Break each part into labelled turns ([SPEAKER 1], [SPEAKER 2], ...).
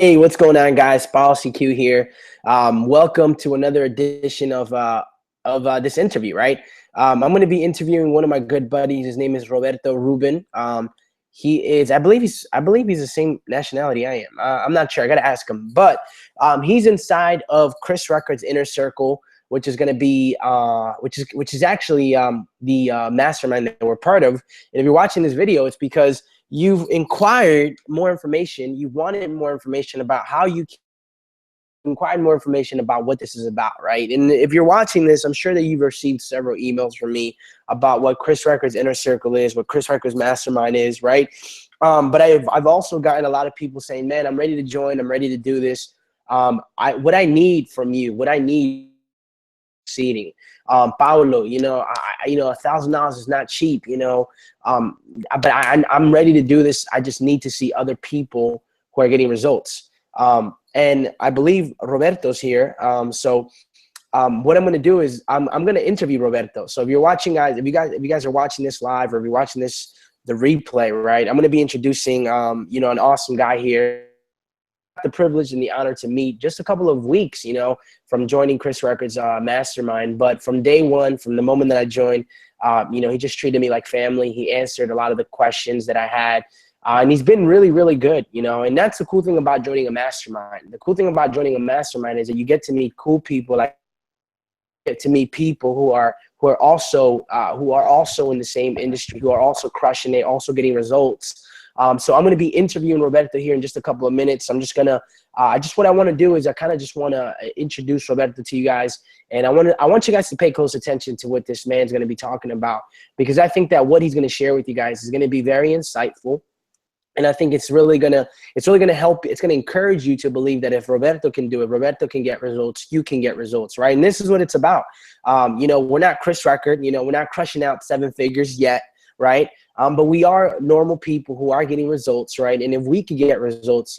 [SPEAKER 1] Hey, what's going on, guys? Policy Q here. Welcome to another edition of this interview. Right, I'm going to be interviewing one of my good buddies. His name is Roberto Rubin. He is, I believe he's the same nationality I am. I'm not sure. I got to ask him. But he's inside of Chris Records Inner Circle, which is going to be, which is actually the mastermind that we're part of. And if you're watching this video, it's because you've inquired more information. You wanted more information about how you inquired more information about what this is about, right? And if you're watching this, I'm sure that you've received several emails from me about what Chris Records Inner Circle is, what Chris Records Mastermind is, right? But I've also gotten a lot of people saying, "Man, I'm ready to join. I'm ready to do this. What I need from you, what I need." Seating, Paulo, $1,000 is not cheap, but I'm ready to do this. I just need to see other people who are getting results. And I believe Roberto's here. So what I'm going to do is I'm going to interview Roberto. So if you're watching, guys, if you guys are watching this live, or if you're watching the replay, right, I'm going to be introducing an awesome guy here. The privilege and the honor to meet just a couple of weeks, from joining Chris Records Mastermind. But from day one, from the moment that I joined, he just treated me like family. He answered a lot of the questions that I had. And he's been really, really good, and that's the cool thing about joining a mastermind. The cool thing about joining a mastermind is that you get to meet cool people, get to meet people who are also in the same industry, who are also crushing it, also getting results. So I'm going to be interviewing Roberto here in just a couple of minutes. I'm just going to, what I want to do is I kind of just want to introduce Roberto to you guys. And I want you guys to pay close attention to what this man's going to be talking about, because I think that what he's going to share with you guys is going to be very insightful. And I think it's really gonna help. It's gonna encourage you to believe that if Roberto can do it, Roberto can get results. You can get results, right? And this is what it's about. We're not Chris Record. We're not crushing out seven figures yet, right? But we are normal people who are getting results, right? And if we could get results,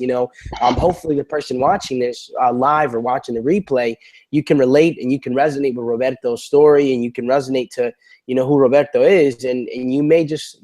[SPEAKER 1] hopefully the person watching this live or watching the replay, you can relate and you can resonate with Roberto's story, and you can resonate to who Roberto is, and you may just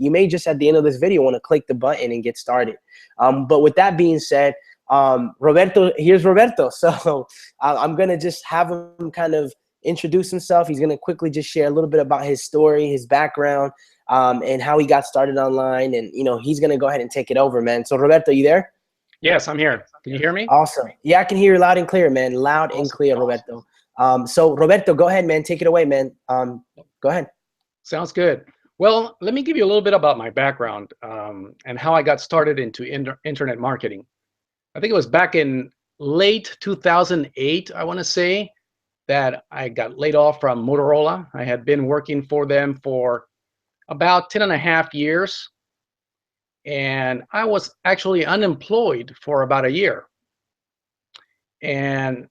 [SPEAKER 1] at the end of this video want to click the button and get started. But with that being said, here's Roberto. So I'm gonna just have him kind of introduce himself. He's gonna quickly just share a little bit about his story, his background, and how he got started online, and he's gonna go ahead and take it over, man. So Roberto, you there?
[SPEAKER 2] Yes, I'm here. Can you hear me?
[SPEAKER 1] Awesome. Yeah, I can hear you loud and clear, man. Loud and clear, Roberto. So Roberto, go ahead, man. Take it away, man. Go ahead.
[SPEAKER 2] Sounds good. Well, let me give you a little bit about my background and how I got started into internet marketing. I think it was back in late 2008, I want to say, that I got laid off from Motorola. I had been working for them for about 10 and a half years, and I was actually unemployed for about a year. And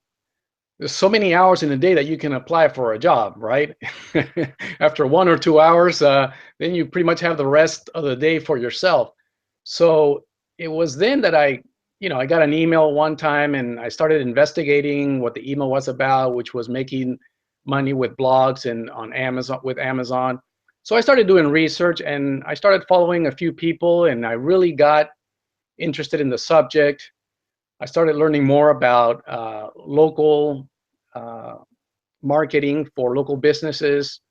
[SPEAKER 2] there's so many hours in a day that you can apply for a job, right? After 1 or 2 hours, then you pretty much have the rest of the day for yourself. So it was then that I got an email one time, and I started investigating what the email was about, which was making money with blogs and on Amazon, with Amazon. So I started doing research, and I started following a few people, and I really got interested in the subject. I started learning more about local marketing for local businesses.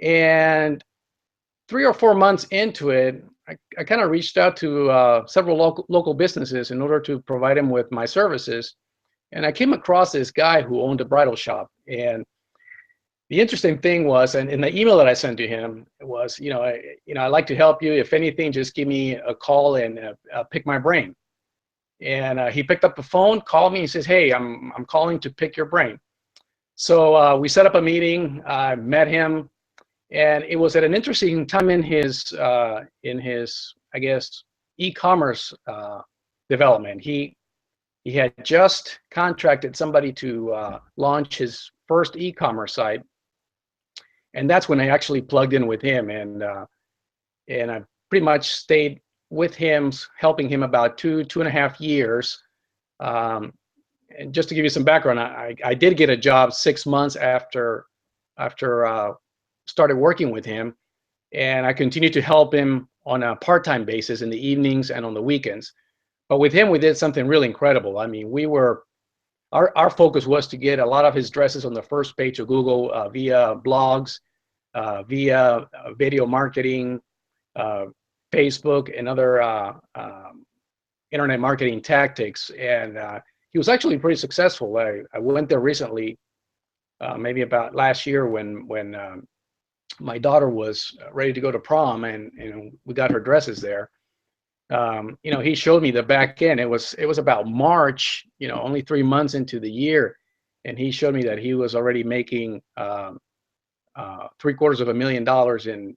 [SPEAKER 2] And 3 or 4 months into it, I kind of reached out to several local businesses in order to provide them with my services. And I came across this guy who owned a bridal shop. And the interesting thing was, and in the email that I sent to him, it was, I'd like to help you. If anything, just give me a call and pick my brain. And he picked up the phone, called me, and says, "Hey, I'm calling to pick your brain." So we set up a meeting. I met him, and it was at an interesting time in his I guess, e-commerce development. He had just contracted somebody to launch his first e-commerce site, and that's when I actually plugged in with him, and I pretty much stayed with him, helping him about 2.5 years. And just to give you some background, I did get a job 6 months after started working with him, and I continued to help him on a part-time basis in the evenings and on the weekends. But with him, we did something really incredible. I mean, our focus was to get a lot of his dresses on the first page of Google via blogs, via video marketing, uh, Facebook, and other internet marketing tactics. And he was actually pretty successful. I went there recently, maybe about last year when my daughter was ready to go to prom, and we got her dresses there. He showed me the back end. It was about March, only 3 months into the year, and he showed me that he was already making $750,000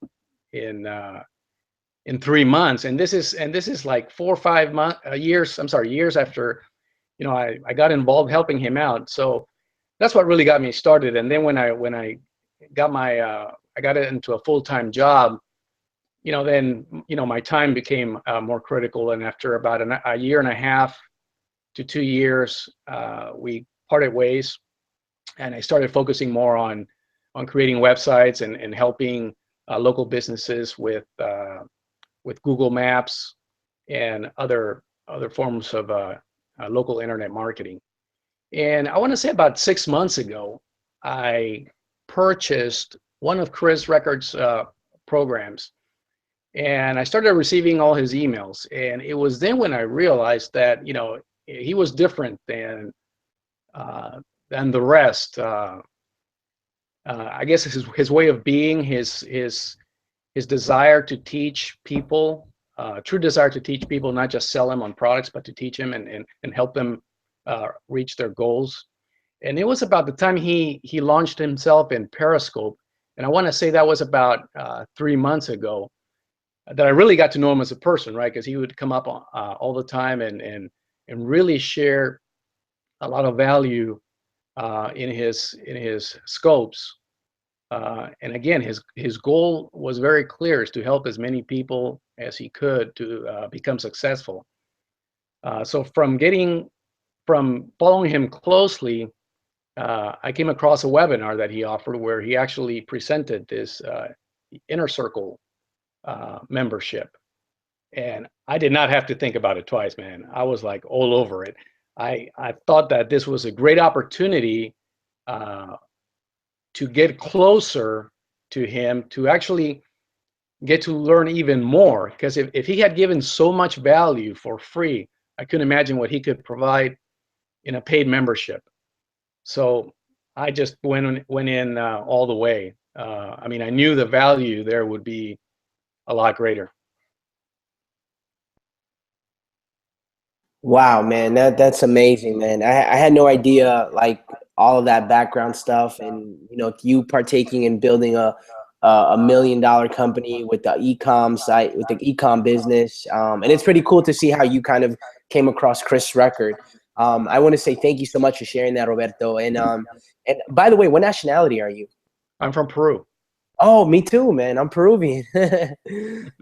[SPEAKER 2] in 3 months. And this is like 4 or 5 years. I'm sorry, years after, I got involved helping him out. So that's what really got me started. And then when I got I got into a full-time job, then my time became more critical. And after about a year and a half to 2 years, we parted ways, and I started focusing more on creating websites and helping local businesses with Google Maps and other forms of local internet marketing. And I want to say about 6 months ago, I purchased one of Chris Records' programs, and I started receiving all his emails. And it was then when I realized that he was different than the rest. I guess his way of being, his desire to teach people, true desire to teach people, not just sell them on products, but to teach them and help them reach their goals. And it was about the time he launched himself in Periscope, and I want to say that was about 3 months ago, that I really got to know him as a person, right? Because he would come up all the time and really share a lot of value in his scopes. And again, his goal was very clear: is to help as many people as he could to become successful. So from following him closely, I came across a webinar that he offered where he actually presented this Inner Circle membership. And I did not have to think about it twice, man. I was like all over it. I thought that this was a great opportunity to get closer to him, to actually get to learn even more. Because if he had given so much value for free, I couldn't imagine what he could provide in a paid membership. So I just went in all the way. I mean, I knew the value there would be a lot greater.
[SPEAKER 1] Wow, man, that's amazing, man. I had no idea like all of that background stuff, and you partaking in building a $1 million company with the ecom site, with the ecom business, and it's pretty cool to see how you kind of came across Chris Record. I want to say thank you so much for sharing that, Roberto. And by the way, what nationality are you?
[SPEAKER 2] I'm from Peru.
[SPEAKER 1] Oh, me too, man. I'm Peruvian.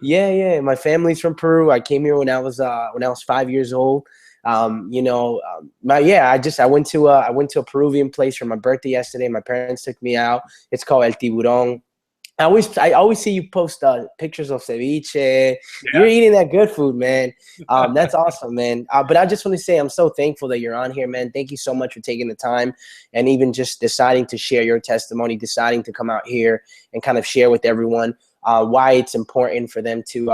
[SPEAKER 1] Yeah. My family's from Peru. I came here when I was 5 years old. I went to a Peruvian place for my birthday yesterday. My parents took me out. It's called El Tiburón. I always see you post pictures of ceviche. You're
[SPEAKER 2] Yeah.
[SPEAKER 1] eating that good food, man. That's awesome, man. But I just want to say I'm so thankful that you're on here, man. Thank you so much for taking the time and even just deciding to share your testimony, deciding to come out here and kind of share with everyone why it's important for them to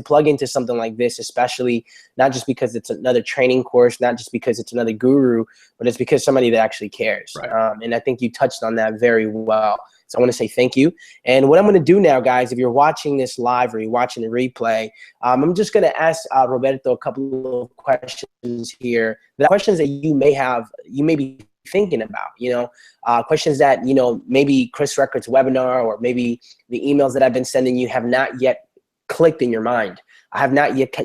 [SPEAKER 1] plug into something like this, especially not just because it's another training course, not just because it's another guru, but it's because somebody that actually cares.
[SPEAKER 2] Right.
[SPEAKER 1] And I think you touched on that very well. So I want to say thank you. And what I'm going to do now, guys, if you're watching this live or you're watching the replay, I'm just going to ask Roberto a couple of questions here. The questions that you may be thinking about, questions that, maybe Chris Records webinar or maybe the emails that I've been sending you have not yet clicked in your mind. I have not yet,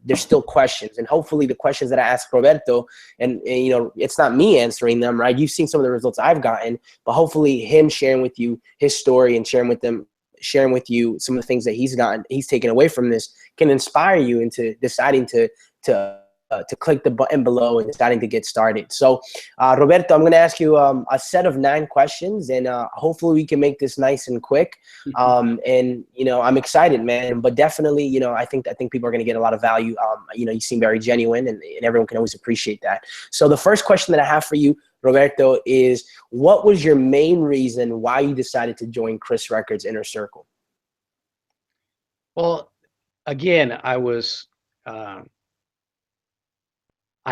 [SPEAKER 1] there's still questions, and hopefully the questions that I ask Roberto, and it's not me answering them, right? You've seen some of the results I've gotten, but hopefully him sharing with you his story and sharing with you some of the things that he's taken away from this can inspire you into deciding to to click the button below and starting to get started. So, Roberto, I'm going to ask you a set of 9 questions, and hopefully we can make this nice and quick. And I'm excited, man. But definitely, I think people are going to get a lot of value. You seem very genuine, and everyone can always appreciate that. So, the first question that I have for you, Roberto, is what was your main reason why you decided to join Chris Records Inner Circle?
[SPEAKER 2] Well, again, I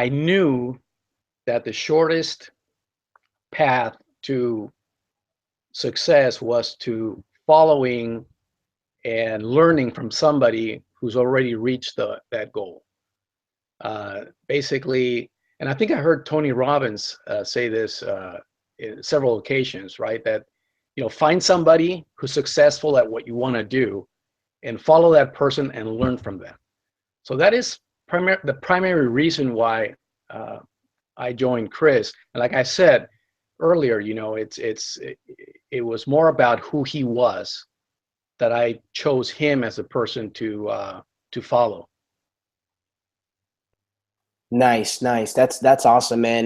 [SPEAKER 2] knew that the shortest path to success was to following and learning from somebody who's already reached that goal. Basically, and I think I heard Tony Robbins say this in several occasions, right? That, find somebody who's successful at what you want to do and follow that person and learn from them. So that is the primary reason why I joined Chris. And like I said earlier, it was more about who he was, that I chose him as a person to follow.
[SPEAKER 1] Nice. That's awesome, man.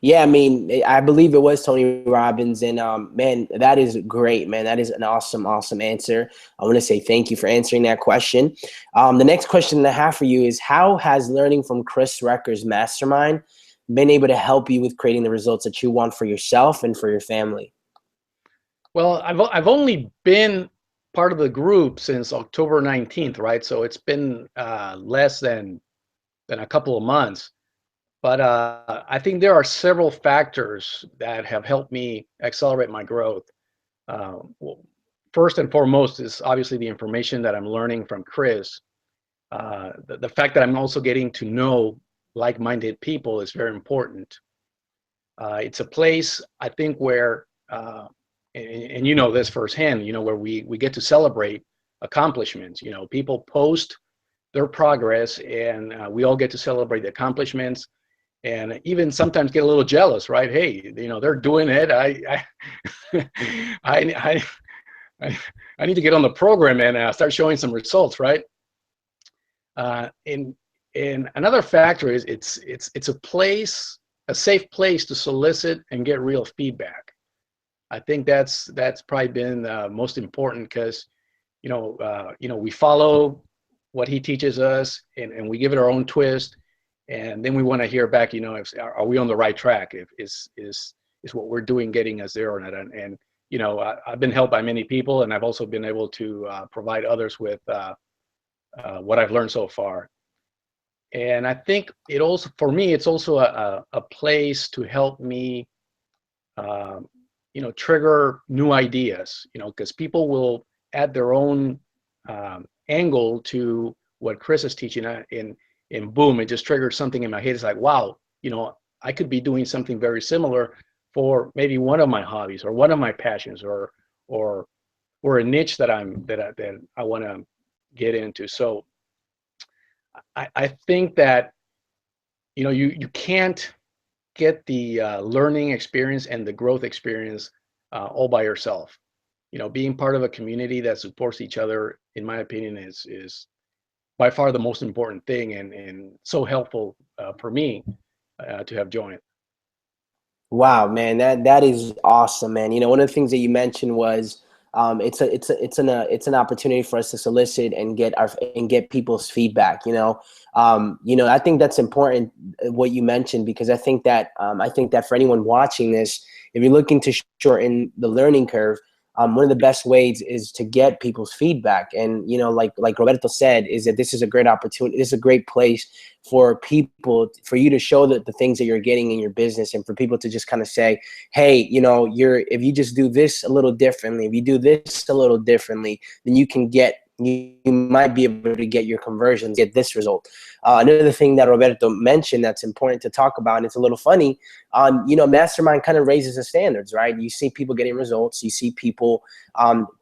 [SPEAKER 1] Yeah, I mean, I believe it was Tony Robbins, and man, that is great, man. That is an awesome answer. I want to say thank you for answering that question. The next question that I have for you is, how has learning from Chris Recker's mastermind been able to help you with creating the results that you want for yourself and for your family?
[SPEAKER 2] Well, I've only been part of the group since October 19th, right? So it's been less than a couple of months. But I think there are several factors that have helped me accelerate my growth. Well, first and foremost is obviously the information that I'm learning from Chris. The fact that I'm also getting to know like-minded people is very important. It's a place, I think, where, and you know this firsthand, where we get to celebrate accomplishments. People post their progress, and we all get to celebrate the accomplishments, and even sometimes get a little jealous, right? Hey, they're doing it. I need to get on the program and start showing some results, right? And another factor is it's a safe place to solicit and get real feedback. I think that's probably been most important, because we follow what he teaches us, and we give it our own twist, and then we want to hear back, are we on the right track? If is what we're doing getting us there or not? And I've been helped by many people, and I've also been able to provide others with what I've learned so far. And I think for me, it's also a place to help me trigger new ideas, because people will add their own angle to what Chris is teaching, and boom, it just triggers something in my head. It's like, wow, I could be doing something very similar for maybe one of my hobbies or one of my passions, or a niche that I want to get into. So I think that you can't get the learning experience and the growth experience all by yourself. Being part of a community that supports each other, in my opinion, is by far the most important thing, and so helpful for me to have joined.
[SPEAKER 1] Wow, man, that is awesome, man. One of the things that you mentioned was it's an opportunity for us to solicit and get people's feedback. I think that's important what you mentioned, because I think that for anyone watching this, if you're looking to shorten the learning curve, one of the best ways is to get people's feedback. And like Roberto said, is that this is a great opportunity. This is a great place for you to show the things that you're getting in your business, and for people to just kind of say, hey, if you just do this a little differently, if you do this a little differently, then you might be able to get your conversions, get this result. Another thing that Roberto mentioned that's important to talk about, and it's a little funny, mastermind kind of raises the standards, right? You see people getting results, you see people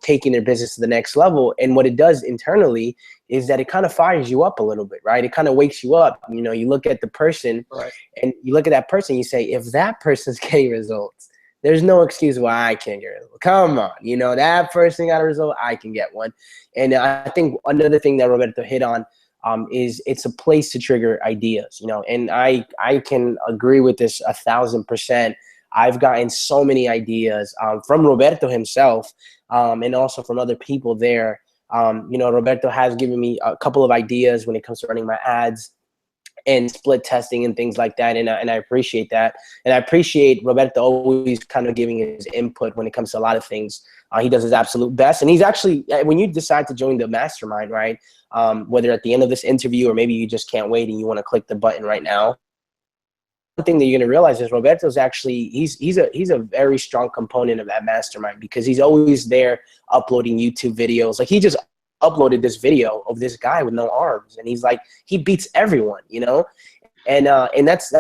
[SPEAKER 1] taking their business to the next level, and what it does internally is that it kind of fires you up a little bit, right? It kind of wakes you up. You look at the person, right, and you look at that person, you say, if that person's getting results, there's no excuse why I can't get a result. Come on, that person got a result, I can get one. And I think another thing that Roberto hit on is it's a place to trigger ideas, you know, and I can agree with this 1,000%. I've gotten so many ideas from Roberto himself, and also from other people there. You know, Roberto has given me a couple of ideas when it comes to running my ads and split testing and things like that. And I appreciate that. And I appreciate Roberto always kind of giving his input when it comes to a lot of things. He does his absolute best. And he's actually, when you decide to join the mastermind, right, whether at the end of this interview or maybe you just can't wait and you want to click the button right now, one thing that you're going to realize is Roberto's actually, he's a very strong component of that mastermind, because he's always there uploading YouTube videos. Like, he just uploaded this video of this guy with no arms, and he's like, he beats everyone, you know. And that's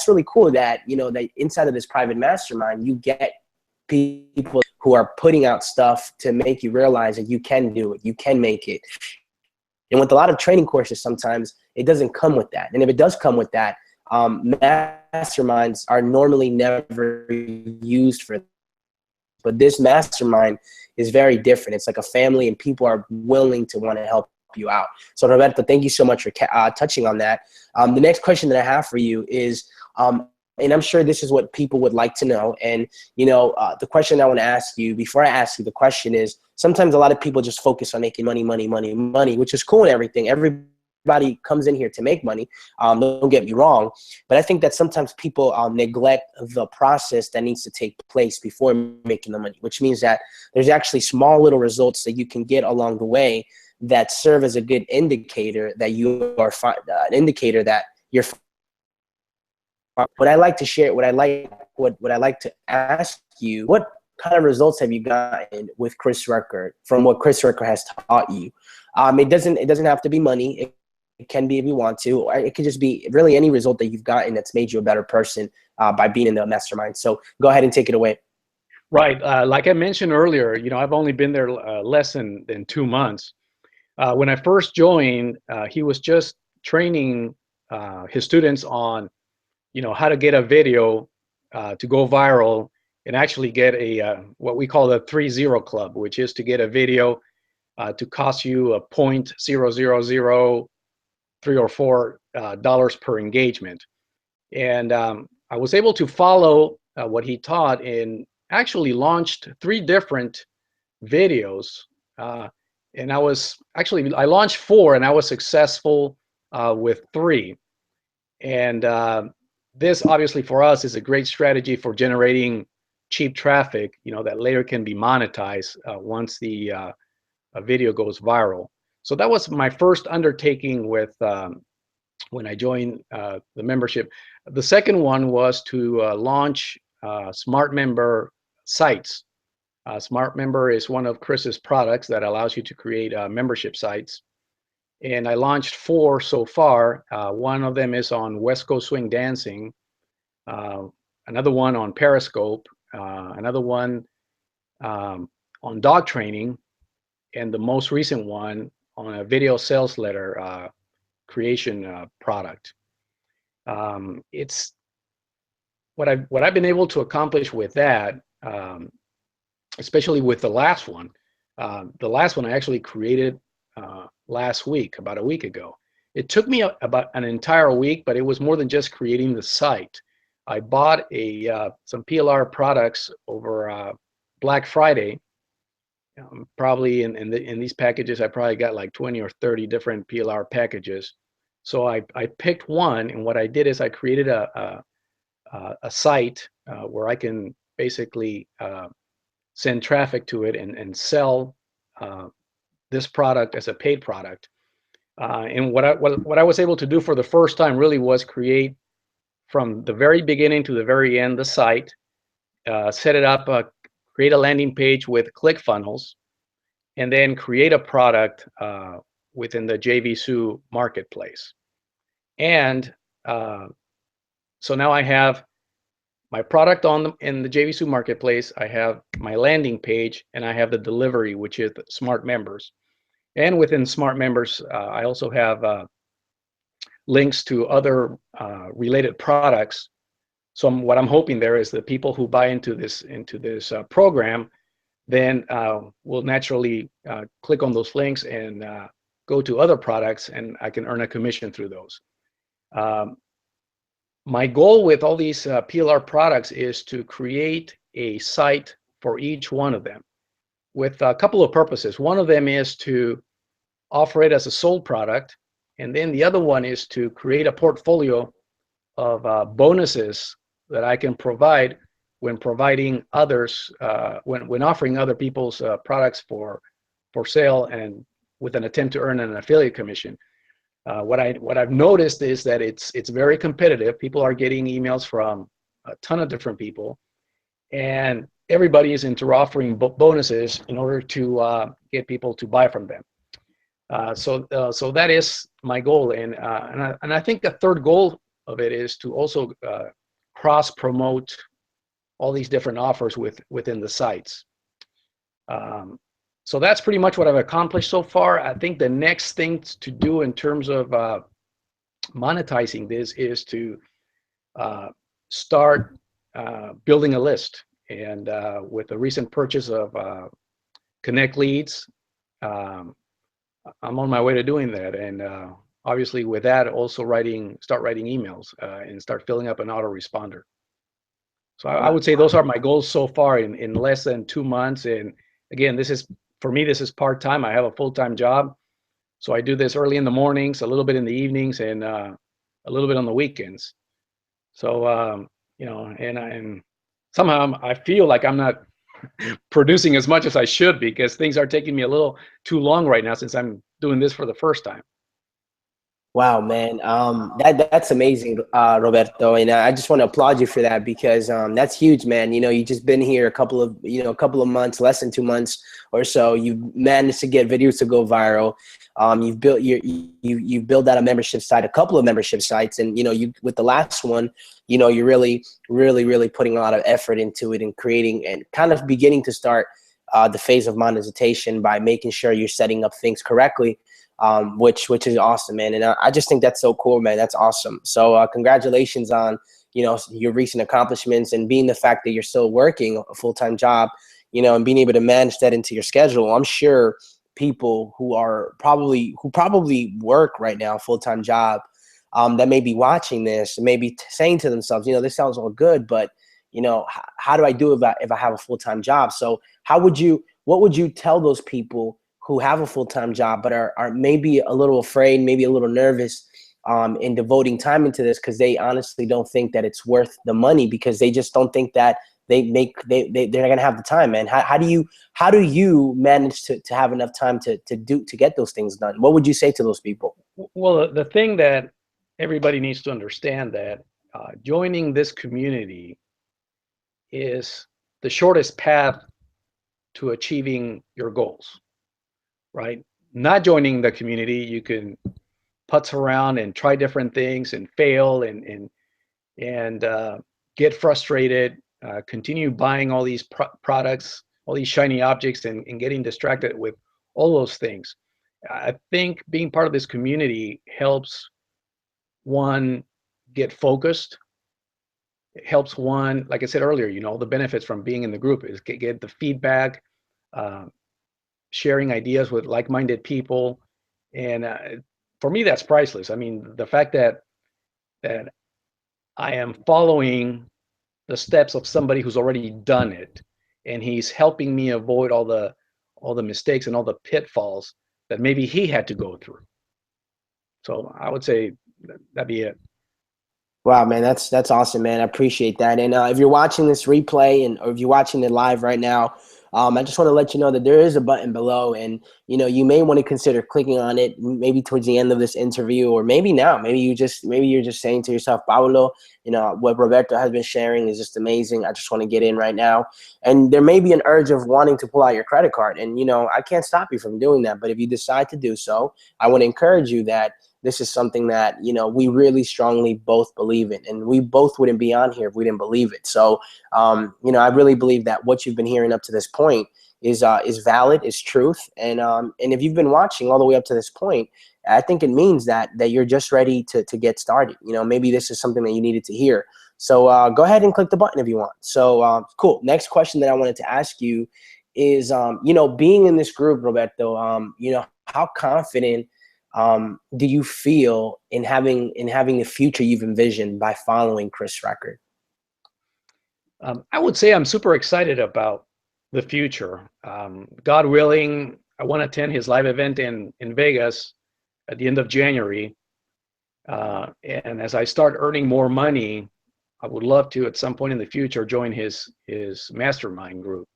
[SPEAKER 1] really cool that, you know, that inside of this private mastermind you get people who are putting out stuff to make you realize that you can do it, you can make it. And with a lot of training courses, sometimes it doesn't come with that. And if it does come with that, masterminds are normally never used for. But this mastermind is very different. It's like a family, and people are willing to want to help you out. So Roberto, thank you so much for touching on that. The next question that I have for you is, and I'm sure this is what people would like to know. And, you know, the question I want to ask you before I ask you the question is, sometimes a lot of people just focus on making money, which is cool and everything. Everybody comes in here to make money. Don't get me wrong. But I think that sometimes people neglect the process that needs to take place before making the money, which means that there's actually small little results that you can get along the way that serve as a good indicator that you are an indicator that you're. What I like to share, what I like to ask you, what kind of results have you gotten with Chris Rucker from what Chris Rucker has taught you? It doesn't have to be money. It can be if you want to, or it could just be really any result that you've gotten that's made you a better person by being in the mastermind. So go ahead and take it away.
[SPEAKER 2] Right. Like I mentioned earlier, you know, I've only been there less than 2 months. When I first joined, he was just training his students on, you know, how to get a video to go viral and actually get a what we call the 3-0 club, which is to get a video to cost you a .000 $3 or $4 dollars per engagement. And I was able to follow what he taught and actually launched 3 different videos. And I launched 4 and I was successful with 3. And this obviously for us is a great strategy for generating cheap traffic, you know, that later can be monetized once the video goes viral. So that was my first undertaking with when I joined the membership. The second one was to launch Smart Member sites. Smart Member is one of Chris's products that allows you to create membership sites. And I launched 4 so far. One of them is on West Coast Swing Dancing, another one on Periscope, another one on dog training, and the most recent one on a video sales letter creation product. It's what I've been able to accomplish with that, especially with the last one. The last one I actually created last week, about a week ago. It took me about an entire week, but it was more than just creating the site. I bought some PLR products over Black Friday. Probably in these packages, I probably got like 20 or 30 different PLR packages. So I picked one, and what I did is I created a site where I can basically send traffic to it and sell this product as a paid product. And what I was able to do for the first time really was create from the very beginning to the very end the site, set it up, create a landing page with ClickFunnels, and then create a product within the JVSU marketplace. And so now I have my product in the JVSU marketplace, I have my landing page, and I have the delivery, which is Smart Members. And within Smart Members, I also have links to other related products. So what I'm hoping there is that people who buy into this program then will naturally click on those links and go to other products, and I can earn a commission through those. Um, my goal with all these PLR products is to create a site for each one of them with a couple of purposes. One of them is to offer it as a sold product, and then the other one is to create a portfolio of bonuses that I can provide when providing others, when offering other people's products for sale, and with an attempt to earn an affiliate commission. What I've noticed is that it's very competitive. People are getting emails from a ton of different people, and everybody is into offering bonuses in order to get people to buy from them. So that is my goal, and I think the third goal of it is to also cross promote all these different offers within the sites. So that's pretty much what I've accomplished so far. I think the next thing to do in terms of monetizing this is to start building a list. And with the recent purchase of Connect Leads, I'm on my way to doing that. And obviously with that, also start writing emails and start filling up an autoresponder. So I would say those are my goals so far in less than 2 months. And again, for me, this is part-time. I have a full-time job. So I do this early in the mornings, a little bit in the evenings, and a little bit on the weekends. So, and somehow I feel like I'm not producing as much as I should, because things are taking me a little too long right now since I'm doing this for the first time.
[SPEAKER 1] Wow, man, that's amazing, Roberto, and I just want to applaud you for that, because that's huge, man. You know, you just been here a couple of months, less than 2 months or so. You managed to get videos to go viral. You've built you've built out a membership site, a couple of membership sites, and you with the last one, you're really putting a lot of effort into it and creating and kind of beginning to start the phase of monetization by making sure you're setting up things correctly. Which is awesome, man. And I just think that's so cool, man. That's awesome. So congratulations on, your recent accomplishments, and being the fact that you're still working a full-time job, and being able to manage that into your schedule. I'm sure people who probably work right now, a full-time job, that may be watching this, may be saying to themselves, this sounds all good, but how do I do it if I have a full-time job? So what would you tell those people who have a full-time job but are maybe a little afraid, maybe a little nervous in devoting time into this, because they honestly don't think that it's worth the money, because they just don't think that they're gonna have the time, man? How do you manage to have enough time to get those things done? What would you say to those people?
[SPEAKER 2] Well, the thing that everybody needs to understand, that joining this community is the shortest path to achieving your goals. Right? Not joining the community, you can putz around and try different things and fail and get frustrated, continue buying all these products, all these shiny objects, and getting distracted with all those things. I think being part of this community helps one get focused. It helps one, like I said earlier, the benefits from being in the group is get the feedback, sharing ideas with like-minded people, and for me, that's priceless. I mean, the fact that I am following the steps of somebody who's already done it, and he's helping me avoid all the mistakes and all the pitfalls that maybe he had to go through. So I would say that'd be it.
[SPEAKER 1] Wow, man, that's awesome, man. I appreciate that. And if you're watching this replay, or if you're watching it live right now, I just want to let you know that there is a button below, and you may want to consider clicking on it, maybe towards the end of this interview, or maybe now. Maybe you're just saying to yourself, Paulo, what Roberto has been sharing is just amazing. I just want to get in right now. And there may be an urge of wanting to pull out your credit card, and I can't stop you from doing that. But if you decide to do so, I want to encourage you that this is something that, we really strongly both believe in, and we both wouldn't be on here if we didn't believe it. So, I really believe that what you've been hearing up to this point is valid, is truth. And if you've been watching all the way up to this point, I think it means that you're just ready to get started. Maybe this is something that you needed to hear. So go ahead and click the button if you want. So cool. Next question that I wanted to ask you is, being in this group, Roberto, how confident do you feel in having the future you've envisioned by following Chris Record?
[SPEAKER 2] I would say I'm super excited about the future. God willing, I want to attend his live event in Vegas at the end of January. And as I start earning more money, I would love to, at some point in the future, join his mastermind group.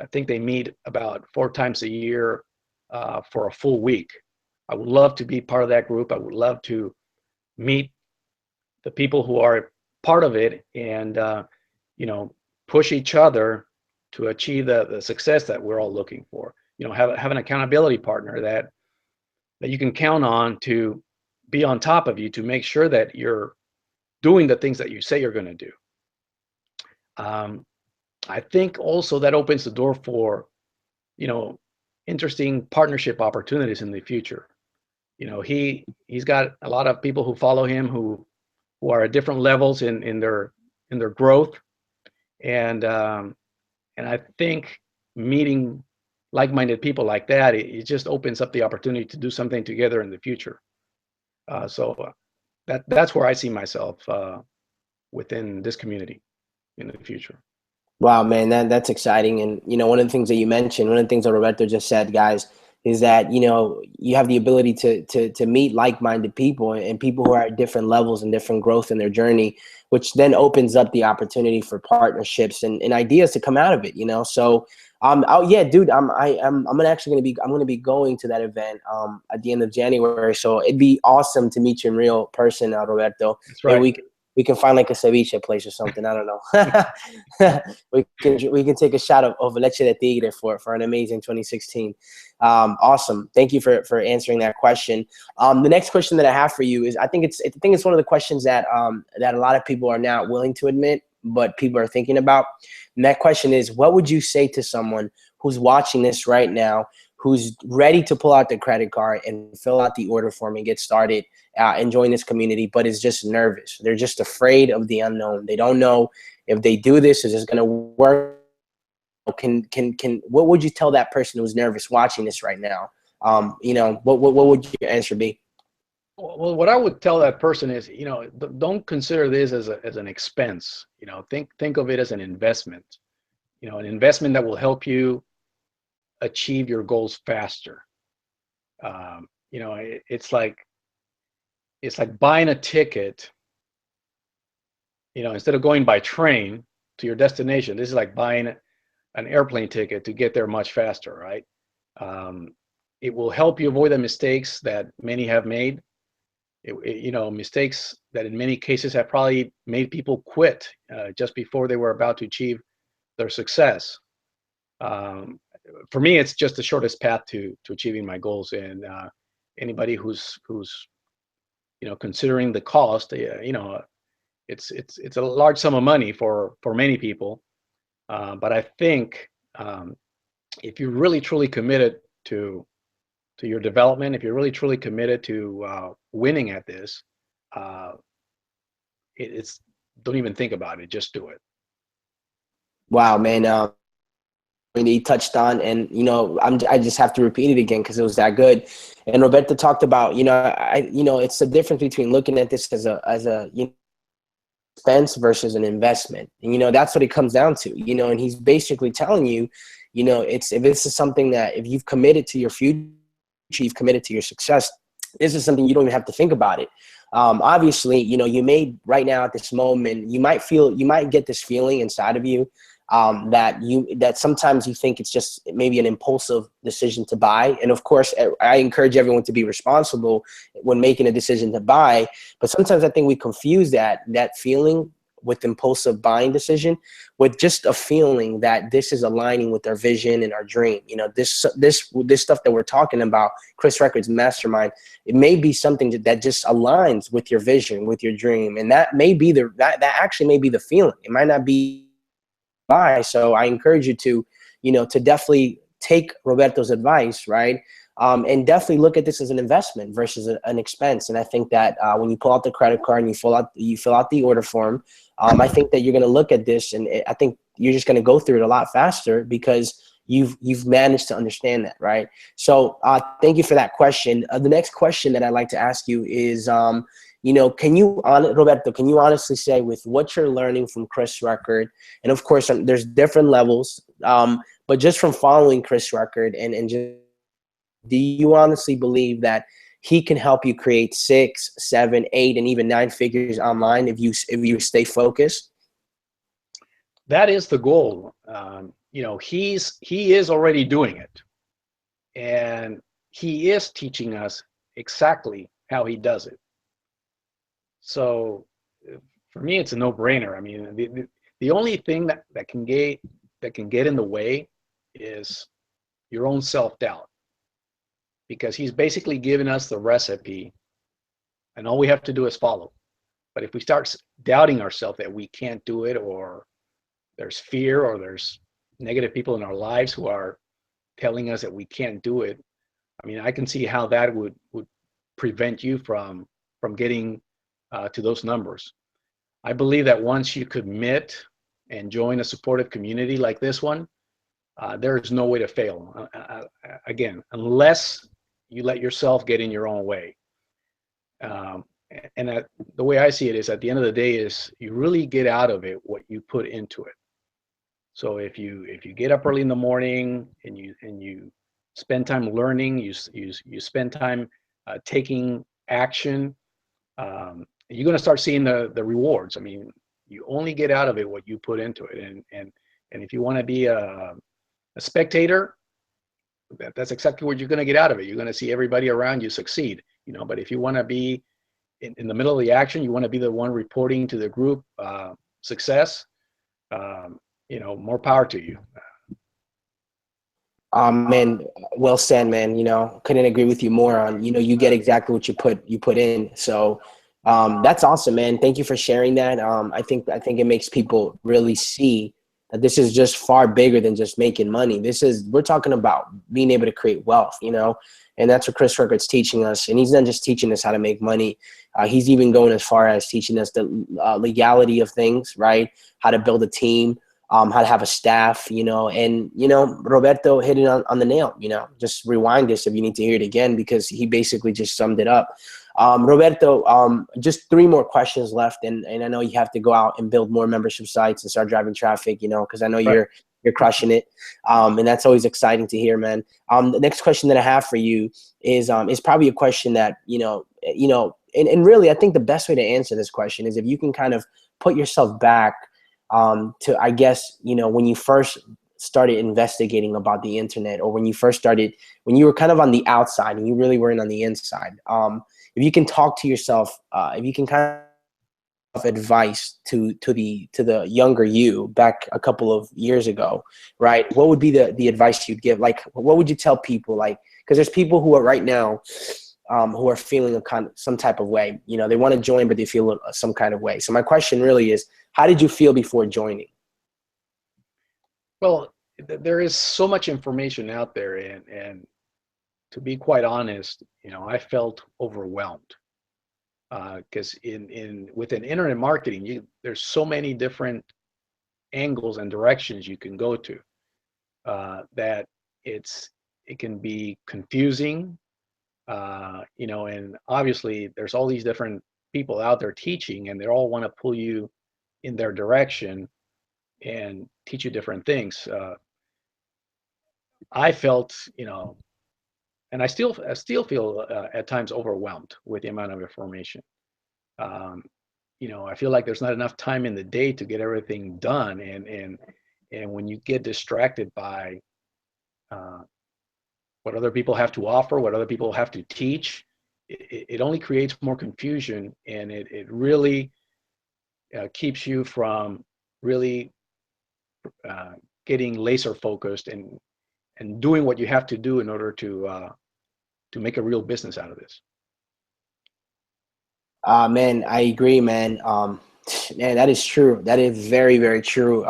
[SPEAKER 2] I think they meet about 4 times a year for a full week. I would love to be part of that group. I would love to meet the people who are part of it and push each other to achieve the success that we're all looking for. Have an accountability partner that you can count on to be on top of you to make sure that you're doing the things that you say you're going to do. I think also that opens the door for, interesting partnership opportunities in the future. He's got a lot of people who follow him who are at different levels in their growth, and I think meeting like-minded people like that, it just opens up the opportunity to do something together in the future. So that's where I see myself within this community in the future.
[SPEAKER 1] Wow, man, that's exciting. And one of the things that you mentioned, one of the things that Roberto just said, guys, is that you have the ability to meet like-minded people and people who are at different levels and different growth in their journey, which then opens up the opportunity for partnerships and ideas to come out of it. So oh yeah, dude, I'm gonna be going to that event at the end of January. So it'd be awesome to meet you in real person, Roberto.
[SPEAKER 2] That's right.
[SPEAKER 1] Maybe we can find like a ceviche place or something. I don't know. we can take a shot of leche de tigre for an amazing 2016. Awesome. Thank you for answering that question. The next question that I have for you is, I think it's one of the questions that a lot of people are not willing to admit, but people are thinking about. And that question is, what would you say to someone who's watching this right now, who's ready to pull out the credit card and fill out the order form and get started and join this community, but is just nervous? They're just afraid of the unknown. They don't know if they do this, is this going to work? What would you tell that person who's nervous watching this right now? What would your answer be?
[SPEAKER 2] Well, what I would tell that person is, don't consider this as an expense. Think of it as an investment. An investment that will help you achieve your goals faster. It's like buying a ticket. Instead of going by train to your destination, this is like buying an airplane ticket to get there much faster, right? It will help you avoid the mistakes that many have made. Mistakes that in many cases have probably made people quit just before they were about to achieve their success. For me, it's just the shortest path to achieving my goals. And anybody who's considering the cost, it's a large sum of money for many people. But I think if you're really truly committed to your development, if you're really truly committed to winning at this, it's don't even think about it, just do it.
[SPEAKER 1] Wow, man. He touched on, and I just have to repeat it again because it was that good. And Roberto talked about, it's the difference between looking at this as a expense versus an investment, and that's what it comes down to. And he's basically telling you, if this is something that, if you've committed to your future, you've committed to your success, this is something you don't even have to think about it. Obviously, you may right now at this moment, you might get this feeling inside of you that sometimes you think it's just maybe an impulsive decision to buy. And of course, I encourage everyone to be responsible when making a decision to buy. But sometimes I think we confuse that feeling with impulsive buying decision with just a feeling that this is aligning with our vision and our dream. This stuff that we're talking about, Chris Record's mastermind, it may be something that just aligns with your vision, with your dream. And that may be that actually may be the feeling. It might not be buy. So I encourage you to, to definitely take Roberto's advice, right? And definitely look at this as an investment versus an expense. And I think that when you pull out the credit card and you fill out the order form, I think that you're going to look at this, and I think you're just going to go through it a lot faster because you've managed to understand that, right? So thank you for that question. The next question that I'd like to ask you is, Roberto, can you honestly say with what you're learning from Chris Record, and of course there's different levels, but just from following Chris Record and just, do you honestly believe that he can help you create 6, 7, 8, and even 9 figures online if you stay focused?
[SPEAKER 2] That is the goal. He is already doing it, and he is teaching us exactly how he does it. So for me, it's a no-brainer. I mean, the only thing that can get in the way is your own self-doubt, because he's basically given us the recipe, and all we have to do is follow. But if we start doubting ourselves that we can't do it, or there's fear, or there's negative people in our lives who are telling us that we can't do it, I mean, I can see how that would prevent you from getting to those numbers. I believe that once you commit and join a supportive community like this one, there is no way to fail. Again, unless you let yourself get in your own way. And the way I see it is, at the end of the day, is you really get out of it what you put into it. So if you get up early in the morning and you spend time learning, you spend time taking action, you're going to start seeing the rewards. I mean, you only get out of it what you put into it. And if you want to be a spectator, that's exactly what you're going to get out of it. You're going to see everybody around you succeed, but if you want to be in the middle of the action, you want to be the one reporting to the group success, more power to you.
[SPEAKER 1] Man, well said, man. Couldn't agree with you more on, you get exactly what you put in. So that's awesome, man. Thank you for sharing that. I think it makes people really see that this is just far bigger than just making money. We're talking about being able to create wealth, and that's what Chris Record's teaching us. And he's not just teaching us how to make money. He's even going as far as teaching us the legality of things, right? How to build a team, how to have a staff, and, Roberto hit it on the nail, just rewind this if you need to hear it again, because he basically just summed it up. Roberto, just 3 more questions left. And I know you have to go out and build more membership sites and start driving traffic, because I know you're crushing it. And that's always exciting to hear, man. The next question that I have for you is probably a question that, and really, I think the best way to answer this question is if you can kind of put yourself back to, I guess, when you first started investigating about the internet, or when you were kind of on the outside and you really weren't on the inside. If you can talk to yourself, if you can kind of advice to the younger you back a couple of years ago, right? What would be the advice you'd give? Like, what would you tell people? Like, because there's people who are right now who are feeling some type of way. They want to join, but they feel some kind of way. So my question really is, how did you feel before joining?
[SPEAKER 2] Well, there is so much information out there, and to be quite honest, I felt overwhelmed because within internet marketing, there's so many different angles and directions you can go to that it can be confusing, and obviously there's all these different people out there teaching, and they all want to pull you in their direction and teach you different things. I felt, and I still feel at times overwhelmed with the amount of information. I feel like there's not enough time in the day to get everything done, and when you get distracted by what other people have to offer, what other people have to teach, it only creates more confusion, and it really keeps you from really getting laser focused and doing what you have to do in order to make a real business out of this.
[SPEAKER 1] Man, I agree, man. Man, that is true. That is very, very true.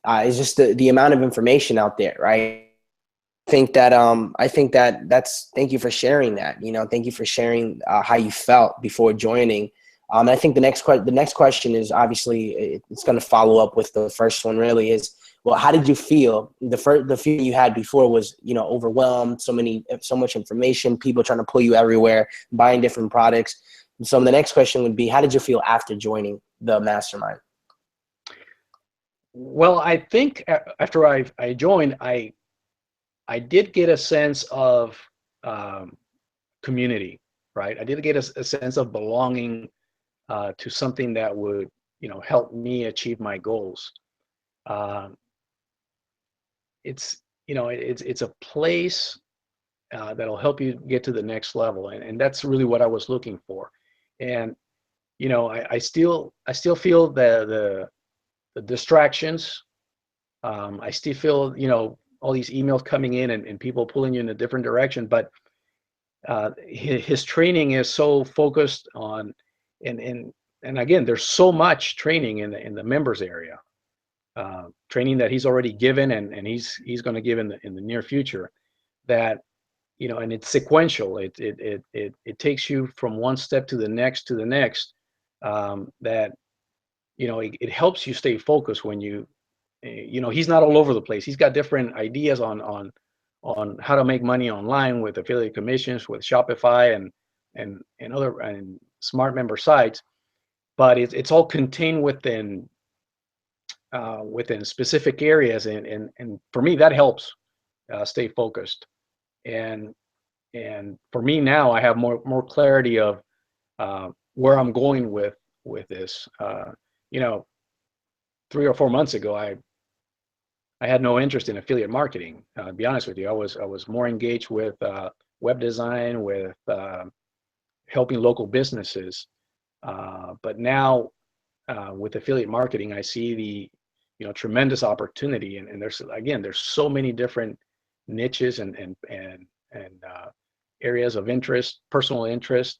[SPEAKER 1] It's just the amount of information out there, right? I think that thank you for sharing that. Thank you for sharing how you felt before joining. I think the next question is obviously it's going to follow up with the first one. Really, is well, how did you feel? The feeling you had before was, you know, overwhelmed, so much information, people trying to pull you everywhere, buying different products. So the next question would be, how did you feel after joining the mastermind?
[SPEAKER 2] Well, I think after I joined, I did get a sense of um, community, right? I did get a sense of belonging to something that would, you know, help me achieve my goals. Um, it's, you know, it's a place that'll help you get to the next level, and that's really what I was looking for. And you know, I still feel the distractions. I still feel, you know, all these emails coming in and people pulling you in a different direction. But his training is so focused on, and and and again, there's so much training in the members area, training that he's already given, and he's going to give in the near future. That, you know, and it's sequential. It takes you from one step to the next to the next. That, you know, it helps you stay focused when you know, he's not all over the place. He's got different ideas on how to make money online with affiliate commissions, with Shopify and other and smart member sites. But it's all contained within specific areas, and for me that helps stay focused. And for me now, I have more clarity of where I'm going with this. You know, 3 or 4 months ago, I had no interest in affiliate marketing. To be honest with you, I was more engaged with web design, with helping local businesses. But now with affiliate marketing, I see the, you know, tremendous opportunity, and there's so many different niches and areas of interest, personal interest,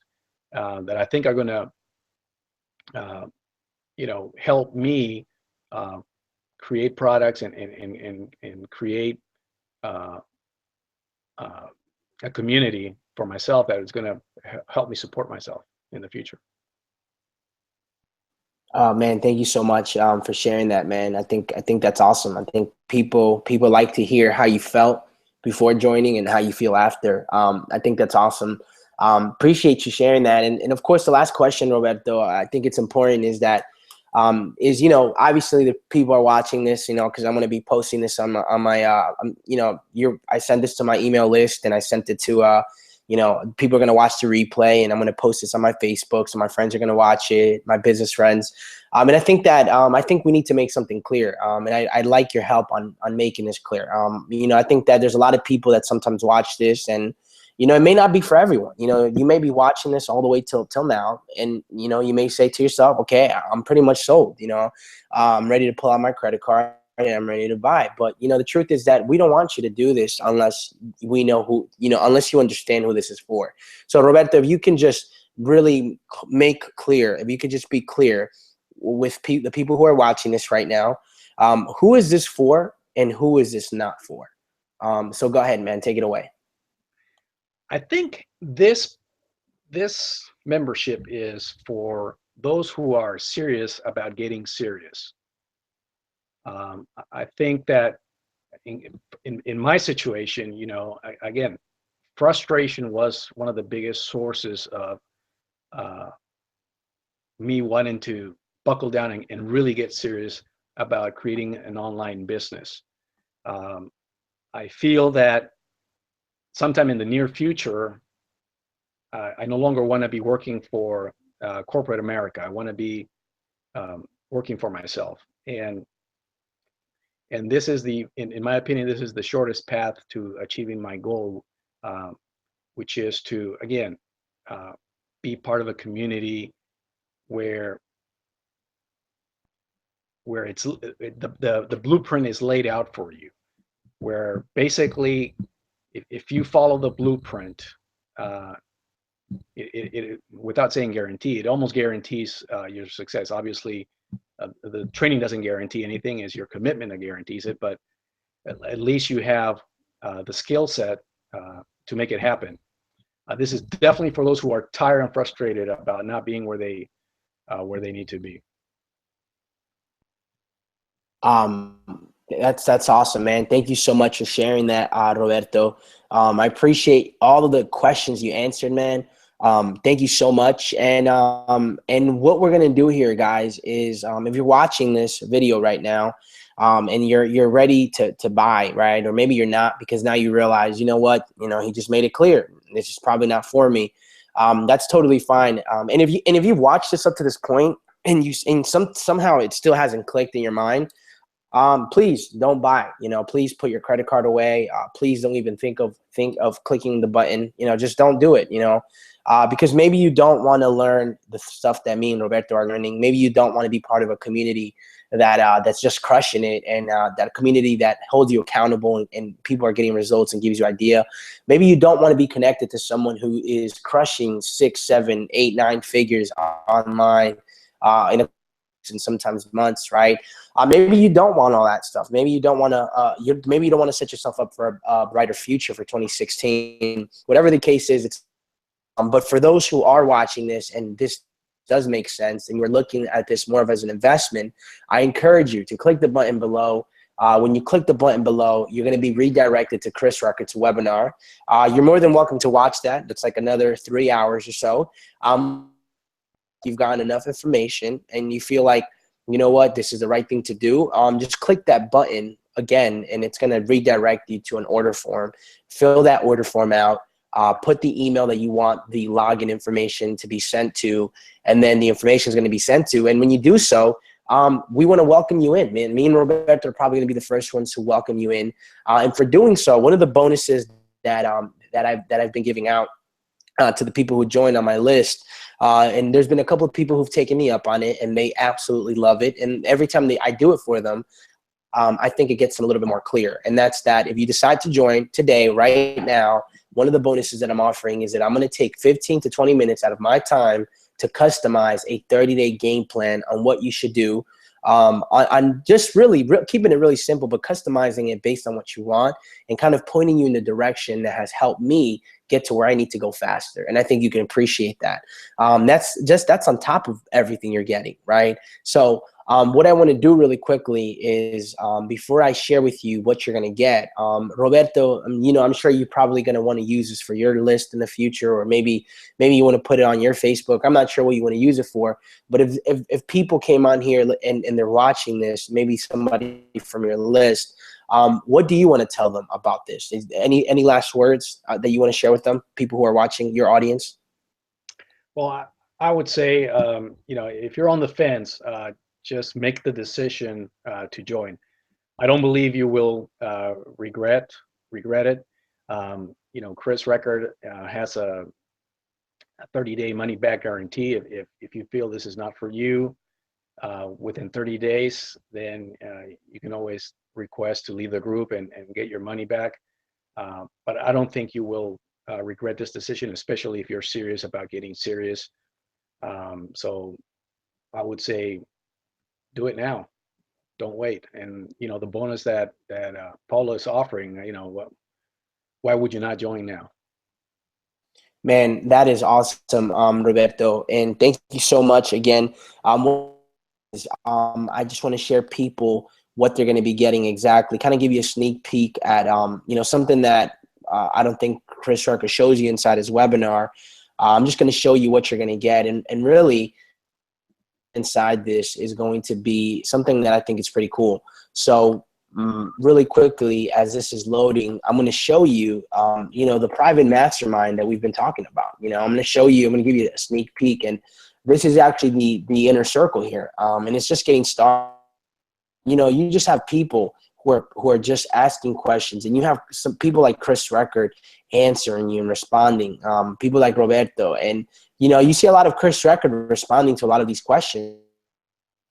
[SPEAKER 2] that I think are going to uh, you know, help me uh, create products and create uh, uh, a community for myself that is going to help me support myself in the future.
[SPEAKER 1] Oh man, thank you so much for sharing that, man. I think that's awesome. I think people like to hear how you felt before joining and how you feel after. I think that's awesome. Appreciate you sharing that. And of course, the last question, Roberto, I think it's important is, you know, obviously the people are watching this, you know, because I'm going to be posting this on my you know, I sent this to my email list, and I sent it to you know, people are going to watch the replay, and I'm going to post this on my Facebook. So my friends are going to watch it, my business friends. And I think we need to make something clear. And I'd like your help on making this clear. You know, I think that there's a lot of people that sometimes watch this, and, you know, it may not be for everyone. You know, you may be watching this all the way till now, and, you know, you may say to yourself, okay, I'm pretty much sold. You know, I'm ready to pull out my credit card. I'm ready to buy. But, you know, the truth is that we don't want you to do this unless we know who, you know, unless you understand who this is for. So, Roberto, if you can just really make clear, if you could just be clear with the people who are watching this right now, who is this for and who is this not for? So go ahead, man, take it away.
[SPEAKER 2] I think this membership is for those who are serious about getting serious. I think that in my situation, you know, again, frustration was one of the biggest sources of uh, me wanting to buckle down and really get serious about creating an online business. Um, I feel that sometime in the near future, I no longer want to be working for corporate America. I want to be working for myself. And this is in my opinion, this is the shortest path to achieving my goal, um, which is to, again, uh, be part of a community where it's the blueprint is laid out for you, where basically if you follow the blueprint, uh, without saying guarantee, it almost guarantees your success. Obviously, the training doesn't guarantee anything, as your commitment that guarantees it, but at least you have the skill set to make it happen. This is definitely for those who are tired and frustrated about not being where they where they need to be.
[SPEAKER 1] Um, that's awesome, man. Thank you so much for sharing that, Roberto. I appreciate all of the questions you answered, man. Thank you so much. And what we're gonna do here, guys, is if you're watching this video right now, and you're ready to buy, right? Or maybe you're not because now you realize, you know what, he just made it clear. This is probably not for me. That's totally fine. And if you've watched this up to this point and somehow it still hasn't clicked in your mind, please don't buy. Please put your credit card away. Please don't even think of clicking the button. Just don't do it. Because maybe you don't want to learn the stuff that me and Roberto are learning. Maybe you don't want to be part of a community that's just crushing it, and that community that holds you accountable, and people are getting results and gives you idea. Maybe you don't want to be connected to someone who is crushing 6, 7, 8, 9 figures online in and sometimes months, right? Maybe you don't want all that stuff. Maybe you don't want to. Maybe you don't want to set yourself up for a brighter future for 2016. Whatever the case is, it's. But for those who are watching this and this does make sense, and you're looking at this more of as an investment, I encourage you to click the button below. When you click the button below, you're going to be redirected to Chris Ruckert's webinar. You're more than welcome to watch that. That's like another 3 hours or so. You've gotten enough information and you feel like, you know what, this is the right thing to do, just click that button again, and it's going to redirect you to an order form. Fill that order form out, put the email that you want the login information to be sent to, and then the information is going to be sent to. And when you do so, we want to welcome you in. Me and Roberto are probably going to be the first ones to welcome you in. And for doing so, one of the bonuses that I've been giving out to the people who joined on my list. And there's been a couple of people who've taken me up on it, and they absolutely love it. And every time I do it for them, I think it gets them a little bit more clear. And that's that if you decide to join today, right now, one of the bonuses that I'm offering is that I'm going to take 15 to 20 minutes out of my time to customize a 30-day game plan on what you should do. On just really keeping it really simple, but customizing it based on what you want and kind of pointing you in the direction that has helped me get to where I need to go faster. And I think you can appreciate that. That's on top of everything you're getting, right? So what I want to do really quickly is before I share with you what you're going to get, Roberto, I'm sure you're probably going to want to use this for your list in the future, or maybe you want to put it on your Facebook. I'm not sure what you want to use it for, but if people came on here and they're watching this, maybe somebody from your list, what do you want to tell them about this? Any last words that you want to share with them, people who are watching, your audience?
[SPEAKER 2] Well, I would say, if you're on the fence, just make the decision to join. I don't believe you will regret it. Chris Ruckert has a 30-day money-back guarantee. If you feel this is not for you within 30 days, then you can always request to leave the group and get your money back. But I don't think you will regret this decision, especially if you're serious about getting serious. So I would say do it now. Don't wait. And the bonus that Paula is offering, why would you not join now?
[SPEAKER 1] Man, that is awesome, Roberto, and thank you so much again. I just want to share people what they're going to be getting exactly, kind of give you a sneak peek at something that I don't think Chris Rucker shows you inside his webinar. I'm just going to show you what you're going to get, and really inside this is going to be something that I think is pretty cool. So really quickly, as this is loading, I'm going to show you, the private mastermind that we've been talking about. I'm going to show you, I'm going to give you a sneak peek, and this is actually the inner circle here. And it's just getting started. You just have people who are just asking questions, and you have some people like Chris Ruckert answering you and responding, people like Roberto, and you see a lot of Chris Ruckert responding to a lot of these questions.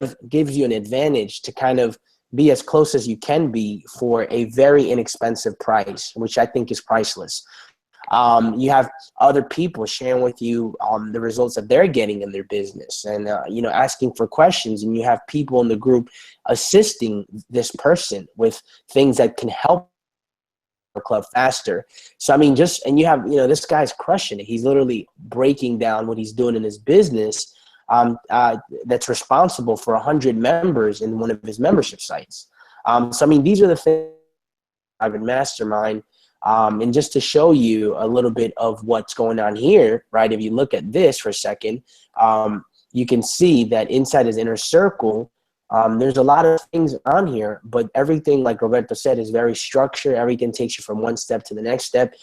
[SPEAKER 1] It gives you an advantage to kind of be as close as you can be for a very inexpensive price, which I think is priceless. You have other people sharing with you the results that they're getting in their business, and asking for questions, and you have people in the group assisting this person with things that can help the club faster. So and you have this guy's crushing it. He's literally breaking down what he's doing in his business that's responsible for 100 members in one of his membership sites. So, I mean, these are the things private mastermind. And just to show you a little bit of what's going on here, right? If you look at this for a second, you can see that inside his inner circle, there's a lot of things on here, but everything, like Roberto said, is very structured. Everything takes you from one step to the next step.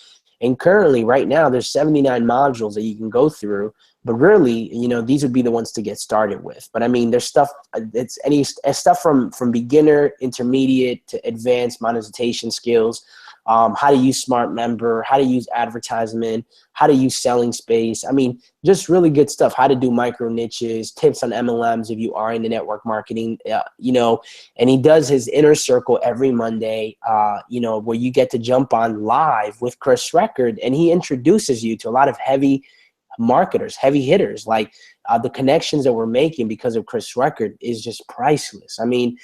[SPEAKER 1] And currently, right now, there's 79 modules that you can go through. But really, you know, these would be the ones to get started with. But I mean, there's stuff, it's any stuff from beginner, intermediate to advanced monetization skills, how to use Smart Member, how to use advertisement, how to use selling space. I mean, just really good stuff. How to do micro niches, tips on MLMs if you are into network marketing, you know. And he does his inner circle every Monday, you know, where you get to jump on live with Chris Record, and he introduces you to a lot of heavy marketers, heavy hitters. Like the connections that we're making because of Chris Record is just priceless. I mean,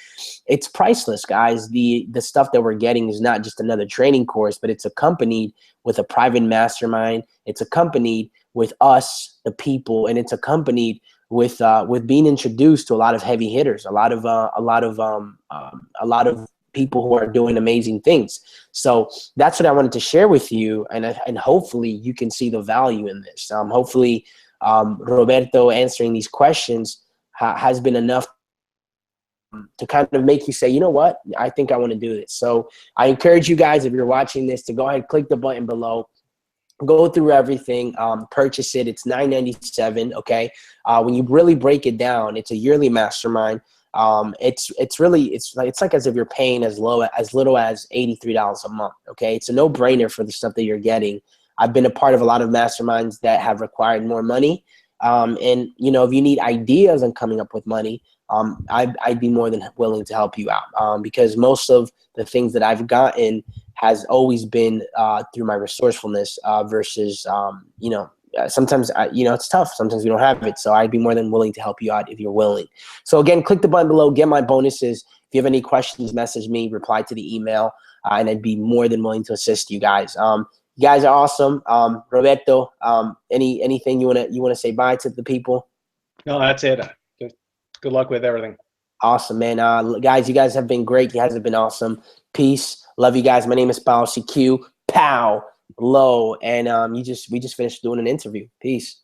[SPEAKER 1] it's priceless, guys. The stuff that we're getting is not just another training course, but it's accompanied with a private mastermind. It's accompanied with us, the people, and it's accompanied with being introduced to a lot of heavy hitters, a lot of people who are doing amazing things. So that's what I wanted to share with you, and hopefully you can see the value in this. Hopefully Roberto answering these questions has been enough to kind of make you say, you know what, I think I want to do this. So I encourage you guys, if you're watching this, to go ahead and click the button below. Go through everything, purchase it. It's $9.97. Okay. When you really break it down, it's a yearly mastermind. It's like as if you're paying as little as $83 a month. Okay. It's a no brainer for the stuff that you're getting. I've been a part of a lot of masterminds that have required more money. And you know, if you need ideas on coming up with money, I'd be more than willing to help you out. Because most of the things that I've gotten has always been through my resourcefulness versus, you know, sometimes, you know, it's tough. Sometimes we don't have it. So I'd be more than willing to help you out if you're willing. So again, click the button below, get my bonuses. If you have any questions, message me, reply to the email, and I'd be more than willing to assist you guys. You guys are awesome. Roberto, anything you wanna say bye to the people?
[SPEAKER 2] No, that's it. Good luck with everything.
[SPEAKER 1] Awesome, man. Guys, you guys have been great. You guys have been awesome. Peace. Love you guys. My name is Paul CQ. Pow. Low. And we just finished doing an interview. Peace.